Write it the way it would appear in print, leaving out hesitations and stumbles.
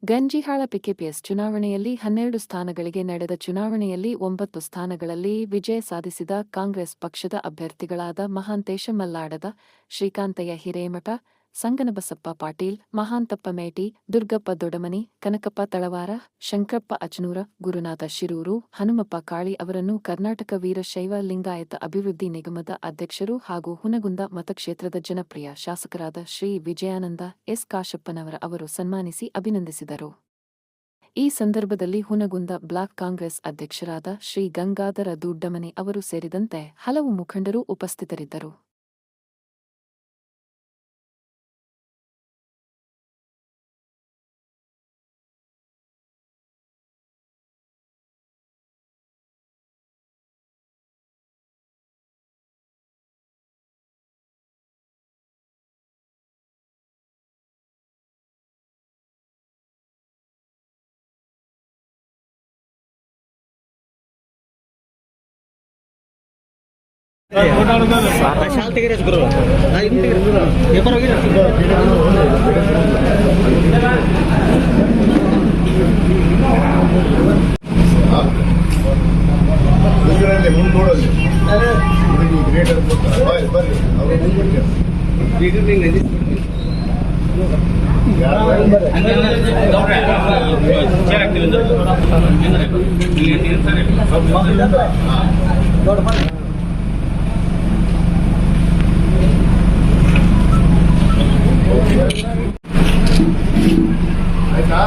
ಗಂಜಿಹಾಳ PKPS ಚುನಾವಣೆಯಲ್ಲಿ 12 ಸ್ಥಾನಗಳಿಗೆ ನಡೆದ ಚುನಾವಣೆಯಲ್ಲಿ 9 ಸ್ಥಾನಗಳಲ್ಲಿ ವಿಜಯ ಸಾಧಿಸಿದ ಕಾಂಗ್ರೆಸ್ ಪಕ್ಷದ ಅಭ್ಯರ್ಥಿಗಳಾದ ಮಹಾಂತೇಶ ಮಲ್ಲಾಡದ, ಶ್ರೀಕಾಂತಯ್ಯ ಹಿರೇಮಠ, ಸಂಗನಬಸಪ್ಪ ಪಾಟೀಲ್, ಮಹಾಂತಪ್ಪ ಮೇಟಿ, ದುರ್ಗಪ್ಪ ದೊಡಮನಿ, ಕನಕಪ್ಪ ತಳವಾರ, ಶಂಕರಪ್ಪ ಅಚನೂರ, ಗುರುನಾಥ ಶಿರೂರು, ಹನುಮಪ್ಪ ಕಾಳಿ ಅವರನ್ನು ಕರ್ನಾಟಕ ವೀರಶೈವ ಲಿಂಗಾಯತ ಅಭಿವೃದ್ಧಿ ನಿಗಮದ ಅಧ್ಯಕ್ಷರು ಹಾಗೂ ಹುನಗುಂದ ಮತಕ್ಷೇತ್ರದ ಜನಪ್ರಿಯ ಶಾಸಕರಾದ ಶ್ರೀ ವಿಜಯಾನಂದ ಎಸ್ ಕಾಶಪ್ಪನವರ ಅವರು ಸನ್ಮಾನಿಸಿ ಅಭಿನಂದಿಸಿದರು. ಈ ಸಂದರ್ಭದಲ್ಲಿ ಹುನಗುಂದ ಬ್ಲಾಕ್ ಕಾಂಗ್ರೆಸ್ ಅಧ್ಯಕ್ಷರಾದ ಶ್ರೀ ಗಂಗಾಧರ ದುಡ್ಡಮನಿ ಅವರು ಸೇರಿದಂತೆ ಹಲವು ಮುಖಂಡರು ಉಪಸ್ಥಿತರಿದ್ದರು. ಶಾಲ್ ತೆಗೀರಿ ಗುರು ಪೇಪರ್ ಹೋಗಿ ಆಯ್ತಾ?